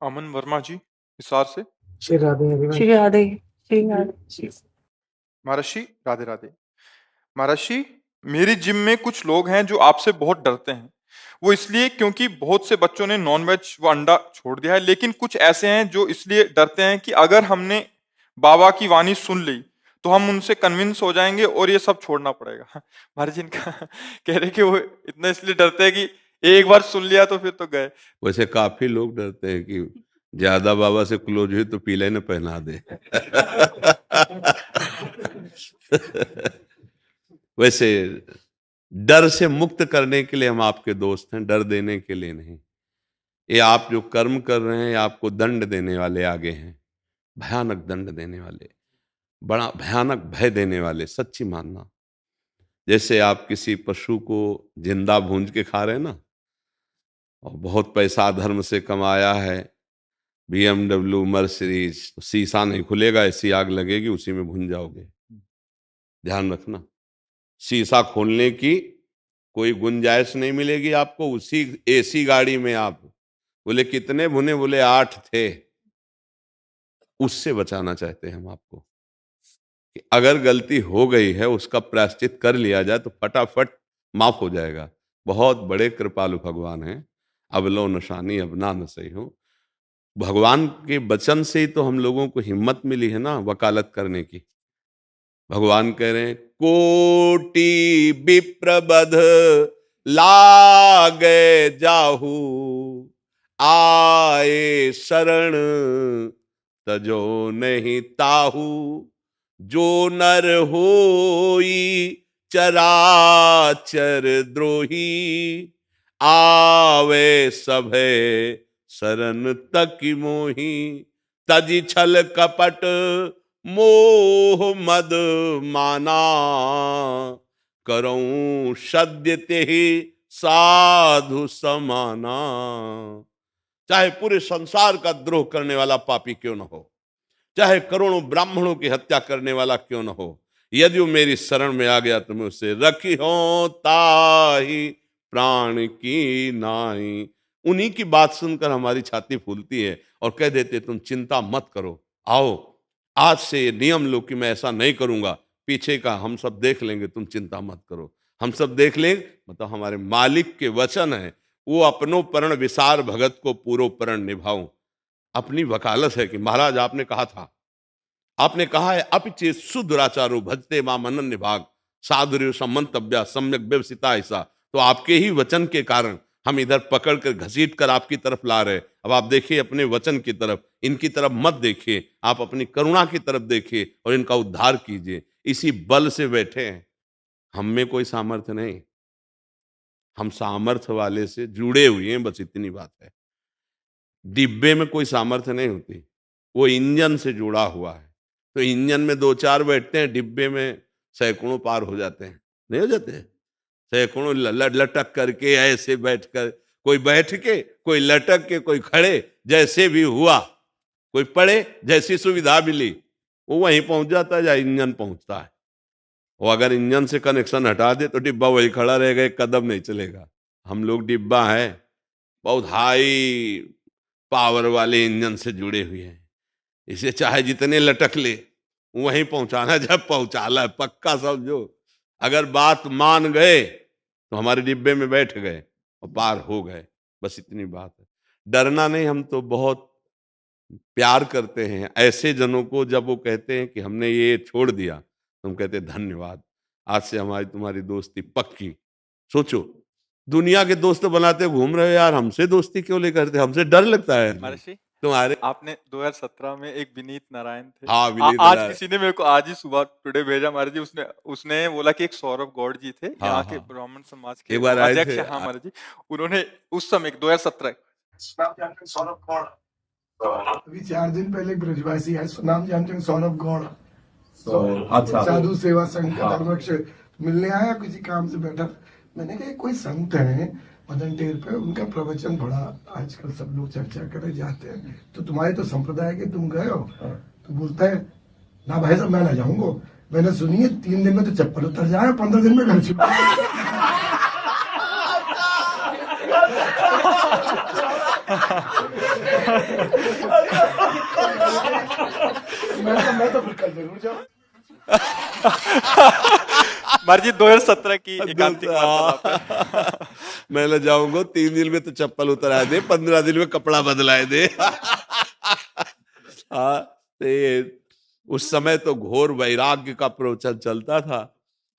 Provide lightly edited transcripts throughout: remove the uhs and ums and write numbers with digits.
अमन वर्मा जी, हिसार से। श्री राधे everyone. श्री राधे श्री राधे। महर्षि राधे राधे। महर्षि, मेरी gym में कुछ लोग हैं जो आपसे बहुत डरते हैं। वो इसलिए क्योंकि बहुत से बच्चों ने नॉनवेज व अंडा छोड़ दिया है, लेकिन कुछ ऐसे हैं जो इसलिए डरते हैं कि अगर हमने बाबा की वाणी सुन ली तो हम उनसे कन्विंस हो जाएंगे और ये सब छोड़ना पड़ेगा। महाराज जी इनका कह रहे कि वो इतना इसलिए डरते हैं कि एक बार सुन लिया तो फिर तो गए। वैसे काफी लोग डरते हैं कि ज्यादा बाबा से क्लोज हुई तो पीले न पहना दे। वैसे डर से मुक्त करने के लिए हम आपके दोस्त हैं, डर देने के लिए नहीं। ये आप जो कर्म कर रहे हैं, आपको दंड देने वाले आगे हैं, भयानक दंड देने वाले, बड़ा भयानक भय देने वाले। सच्ची मानना, जैसे आप किसी पशु को जिंदा भूंज के खा रहे हैं ना, और बहुत पैसा धर्म से कमाया है, BMW मर्सिडीज, शीशा नहीं खुलेगा, ऐसी आग लगेगी, उसी में भून जाओगे। ध्यान रखना, शीशा खोलने की कोई गुंजाइश नहीं मिलेगी आपको। उसी AC गाड़ी में आप बोले कितने भुने, बोले 8 थे। उससे बचाना चाहते हैं हम आपको कि अगर गलती हो गई है उसका प्रायश्चित कर लिया जाए तो फटाफट माफ हो जाएगा। बहुत बड़े कृपालु भगवान हैं। अब लो नशानी अब ना न सही हो। भगवान के वचन से ही तो हम लोगों को हिम्मत मिली है ना वकालत करने की। भगवान कह रहे हैं कोटि विप्रबध लागे जाहू, आए शरण तजो नहीं ताहू। जो नर होई चराचर द्रोही, आवे सभे शरण तक मोही। तजी छल कपट मोह मद माना, करऊं सद्य तेहि साधु समाना। चाहे पूरे संसार का द्रोह करने वाला पापी क्यों न हो, चाहे करोड़ों ब्राह्मणों की हत्या करने वाला क्यों न हो, यदि वो मेरी शरण में आ गया तो मैं उससे रखी हो ताही प्राण की नाई। उन्हीं की बात सुनकर हमारी छाती फूलती है और कह देते तुम चिंता मत करो, आओ आज से ये नियम लो कि मैं ऐसा नहीं करूंगा, पीछे का हम सब देख लेंगे, तुम चिंता मत करो, हम सब देख लेंगे। मतलब हमारे मालिक के वचन है, वो अपनो परण विसार भगत को पूरो परण निभाऊं। अपनी वकालत है कि महाराज आपने कहा था, आपने कहा है अपिचे सुदुराचारो भजते माम अनन्य भाग, साधुर्य समंतव्या सम्यक व्यवसिता। ऐसा तो आपके ही वचन के कारण हम इधर पकड़ कर घसीट कर आपकी तरफ ला रहे। अब आप देखिए अपने वचन की तरफ, इनकी तरफ मत देखिए, आप अपनी करुणा की तरफ देखिए और इनका उद्धार कीजिए। इसी बल से बैठे हैं, हम में कोई सामर्थ्य नहीं, हम सामर्थ्य वाले से जुड़े हुए हैं, बस इतनी बात है। डिब्बे में कोई सामर्थ्य नहीं होती, वो इंजन से जुड़ा हुआ है। तो इंजन में 2-4 बैठते हैं, डिब्बे में सैकड़ों पार हो जाते हैं, नहीं हो जाते? सैकड़ों लटक करके, ऐसे बैठकर, कोई बैठ के, कोई लटक के, कोई खड़े, जैसे भी हुआ, कोई पड़े, जैसी सुविधा मिली वो वहीं पहुंच जाता है जहाँ इंजन पहुंचता है। वो अगर इंजन से कनेक्शन हटा दे तो डिब्बा वही खड़ा रहेगा, एक कदम नहीं चलेगा। हम लोग डिब्बा है, बहुत हाई पावर वाले इंजन से जुड़े हुए हैं, इसे चाहे जितने लटक ले वहीं पहुंचाना, जब पहुंचाला है पक्का समझो। अगर बात मान गए तो हमारे डिब्बे में बैठ गए और पार हो गए, बस इतनी बात है। डरना नहीं, हम तो बहुत प्यार करते हैं ऐसे जनों को। जब वो कहते हैं कि हमने ये छोड़ दिया तो हम कहते हैं धन्यवाद, आज से हमारी तुम्हारी दोस्ती पक्की। सोचो दुनिया के दोस्त बनाते घूम रहे हो यार, हमसे दोस्ती क्यों ले करते? हमसे डर लगता है महर्षि, तुम्हारे। आपने 2017 में एक विनीत नारायण थे, हाँ, विनीत आज नारायण। किसी ने मेरे को आज ही सुबह टुडे भेजा महाराज जी, उसने उसने बोला कि एक सौरभ गौड़ जी थे, हाँ, यहाँ के हाँ। ब्राह्मण समाज के एक बार आए अध्यक्ष थे। हैं। हाँ महाराज जी, उन्होंने उस समय 2017 सौरभ गौड़, अभी 4 दिन पहले एक ब्रजवासी है, नाम जानते हैं, सौरभ गौड़। अच्छा, साधु सेवा संघ का हाँ। धर्मक्ष मिलने आया, किसी काम से बैठा। मैंने कहा कोई संत है मदन टेर पे, उनका प्रवचन बड़ा आजकल सब लोग चर्चा करे जाते हैं, तो तुम्हारे तो संप्रदाय के तुम गए हो? तो बोलता है ना भाई साहब मैं ना जाऊंगा। मैंने सुनी है 3 दिन में तो चप्पल उतर जाए, 15 दिन में घर छुट्टी। मैं तो फिर कल जरूर जाऊँ। महाराज जी 2017 की एकांतिक वार्तालाप है। मैं ले जाऊंगा 3 दिन में तो चप्पल उतरा दे, 15 दिन में कपड़ा बदलाए दे। हाँ, तो ये उस समय तो घोर वैराग्य का प्रवचन चलता था।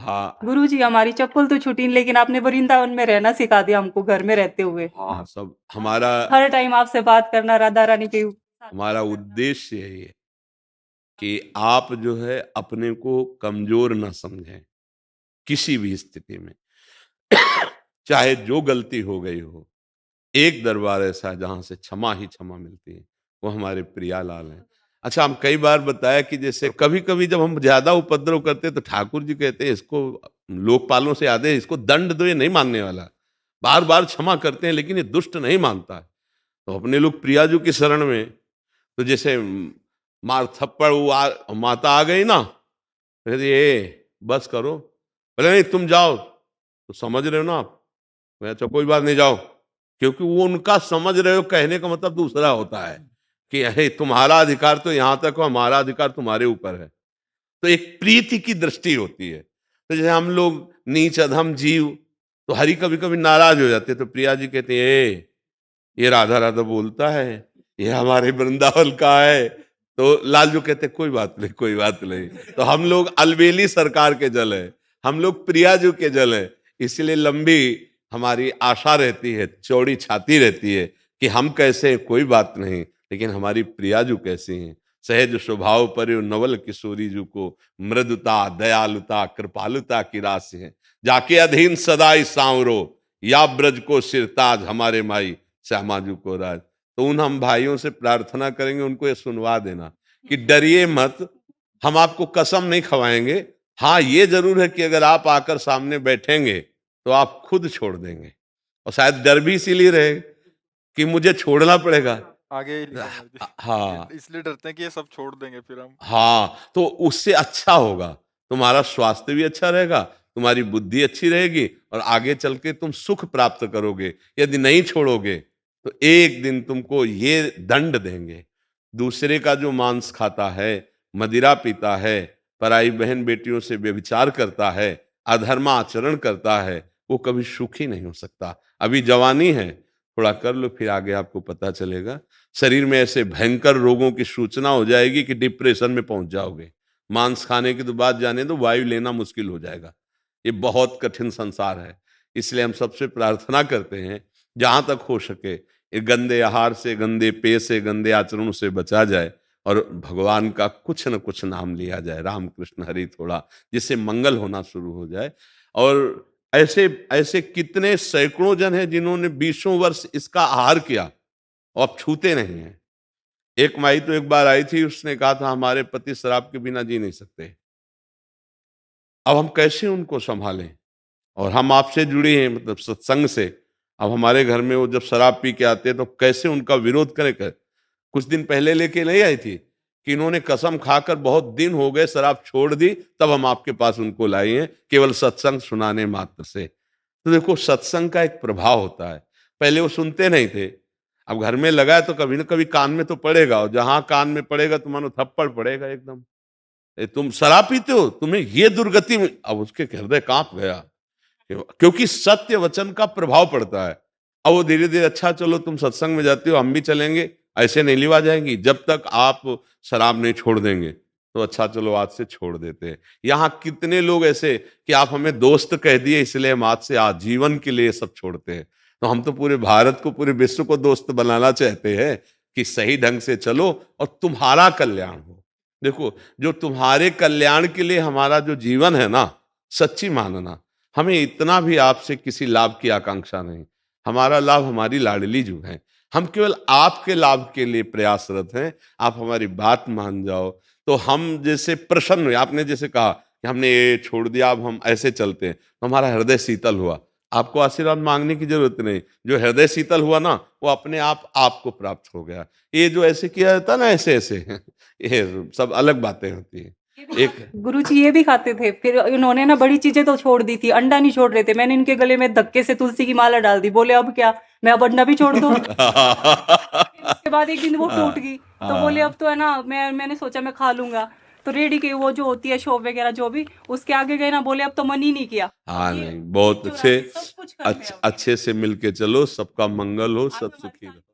हाँ गुरुजी हमारी चप्पल तो छूटी नहीं, लेकिन आपने वृंदावन में रहना सिखा दिया हमको घर में रहते हुए। हाँ, सब हमारा हर टाइम आपसे बात करना, राधा रानी के हमारा उद्देश्य है ये कि आप जो है अपने को कमजोर न समझें किसी भी स्थिति में। चाहे जो गलती हो गई हो, एक दरबार ऐसा है जहां से क्षमा ही क्षमा मिलती है, वो हमारे प्रियालाल हैं। अच्छा, हम कई बार बताया कि जैसे कभी कभी जब हम ज्यादा उपद्रव करते तो ठाकुर जी कहते हैं इसको, लोकपालों से आदेश, इसको दंड दो, ये नहीं मानने वाला। बार बार क्षमा करते हैं लेकिन ये दुष्ट नहीं मानता है। तो अपने लोग प्रियाजू की शरण में, तो जैसे मार थप्पड़ माता आ गई ना, कहती ये बस करो, बोले नहीं तुम जाओ, तो समझ रहे हो ना आप, अच्छा कोई बात नहीं जाओ, क्योंकि वो उनका समझ रहे हो कहने का मतलब दूसरा होता है कि हे तुम्हारा अधिकार तो यहां तक हो, हमारा अधिकार तुम्हारे ऊपर है। तो एक प्रीति की दृष्टि होती है। तो जैसे हम लोग नीच अधम जीव, तो हरि कभी कभी नाराज हो जाते, तो प्रिया जी कहते हैं ये राधा राधा बोलता है, ये हमारे वृंदावन का है। तो लालजू कहते कोई बात नहीं, कोई बात नहीं। तो हम लोग अलबेली सरकार के जल है, हम लोग प्रियाजू के जल है, इसलिए लंबी हमारी आशा रहती है, चौड़ी छाती रहती है कि हम कैसे हैं कोई बात नहीं, लेकिन हमारी प्रियाजू कैसी हैं। सहज स्वभाव पर नवल किशोरी जू को मृदुता दयालुता कृपालुता की राशि है, जाके अधीन सदाई सांवरो या ब्रज को सिरताज हमारे माई श्यामाजू को राज। तो उन हम भाइयों से प्रार्थना करेंगे, उनको ये सुनवा देना कि डरिए मत, हम आपको कसम नहीं खवाएंगे। हाँ ये जरूर है कि अगर आप आकर सामने बैठेंगे तो आप खुद छोड़ देंगे, और शायद डर भी इसीलिए रहे कि मुझे छोड़ना पड़ेगा। आगे ही लिखा है जी। हाँ इसलिए डरते हैं कि ये सब छोड़ देंगे फिर हम। हाँ, तो उससे अच्छा होगा, तुम्हारा स्वास्थ्य भी अच्छा रहेगा, तुम्हारी बुद्धि अच्छी रहेगी, और आगे चल के तुम सुख प्राप्त करोगे। यदि नहीं छोड़ोगे तो एक दिन तुमको ये दंड देंगे। दूसरे का जो मांस खाता है, मदिरा पीता है, पराई बहन बेटियों से व्यभिचार करता है, अधर्म आचरण करता है, वो कभी सुखी नहीं हो सकता। अभी जवानी है, थोड़ा कर लो, फिर आगे आपको पता चलेगा। शरीर में ऐसे भयंकर रोगों की सूचना हो जाएगी कि डिप्रेशन में पहुंच जाओगे। मांस खाने के तो बाद जाने दो, वायु लेना मुश्किल हो जाएगा। ये बहुत कठिन संसार है। इसलिए हम सबसे प्रार्थना करते हैं जहां तक हो सके ये गंदे आहार से, गंदे पेय से, गंदे आचरणों से बचा जाए, और भगवान का कुछ न कुछ नाम लिया जाए, राम कृष्ण हरि थोड़ा, जिससे मंगल होना शुरू हो जाए। और ऐसे ऐसे कितने सैकड़ों जन हैं जिन्होंने 20 वर्ष इसका आहार किया और अब छूते नहीं हैं। एक माई तो एक बार आई थी, उसने कहा था हमारे पति शराब के बिना जी नहीं सकते। अब हम कैसे उनको संभालें? और हम आपसे जुड़े हैं, मतलब सत्संग से। अब हमारे घर में वो जब शराब पी के आते हैं तो कैसे उनका विरोध करें? कुछ दिन पहले लेके नहीं आई थी कि इन्होंने कसम खाकर बहुत दिन हो गए शराब छोड़ दी, तब हम आपके पास उनको लाए हैं केवल सत्संग सुनाने मात्र से। तो देखो सत्संग का एक प्रभाव होता है। पहले वो सुनते नहीं थे, अब घर में लगा है तो कभी ना कभी कान में तो पड़ेगा, और जहां कान में पड़ेगा तो मानो थप्पड़ पड़ेगा एकदम। तुम शराब पीते हो, तुम्हें ये दुर्गति में, अब उसके हृदय कांप गया, क्योंकि सत्य वचन का प्रभाव पड़ता है। अब वो धीरे धीरे, अच्छा चलो तुम सत्संग में जाते हो, हम भी चलेंगे, ऐसे नहीं लिवा जाएंगी जब तक आप शराब नहीं छोड़ देंगे। तो अच्छा चलो आज से छोड़ देते हैं। यहाँ कितने लोग ऐसे कि आप हमें दोस्त कह दिए इसलिए हम आज से आजीवन के लिए सब छोड़ते हैं। तो हम तो पूरे भारत को, पूरे विश्व को दोस्त बनाना चाहते हैं कि सही ढंग से चलो और तुम्हारा कल्याण हो। देखो, जो तुम्हारे कल्याण के लिए हमारा जो जीवन है ना, सच्ची मानना, हमें इतना भी आपसे किसी लाभ की आकांक्षा नहीं। हमारा लाभ हमारी लाडली जो है, हम केवल आपके लाभ के लिए प्रयासरत हैं। आप हमारी बात मान जाओ तो हम जैसे प्रसन्न हुए। आपने जैसे कहा कि हमने ये छोड़ दिया, अब हम ऐसे चलते हैं, तो हमारा हृदय शीतल हुआ। आपको आशीर्वाद मांगने की जरूरत नहीं, जो हृदय शीतल हुआ ना, वो अपने आप आपको प्राप्त हो गया। ये जो ऐसे किया जाता है ना, ऐसे ऐसे ये सब अलग बातें होती है। एक गुरुजी ये भी खाते थे, फिर इन्होंने ना बड़ी चीजें तो छोड़ दी थी, अंडा नहीं छोड़ रहे थे। मैंने इनके गले में धक्के से तुलसी की माला डाल दी, बोले अब क्या, मैं अब अंडा भी छोड़ दूं। उसके बाद एक दिन वो टूट गई, तो बोले अब तो है ना, मैंने सोचा मैं खा लूंगा, तो रेडी की वो जो होती है शॉप वगैरह जो भी, उसके आगे गए ना, बोले अब तो मन ही नहीं किया। हाँ ये नहीं, बहुत चुरा अच्छे के सब कुछ करते हैं। अच्छे से मिलके चलो, सबका मंगल हो, सब आपके सुखी हमारे रहो।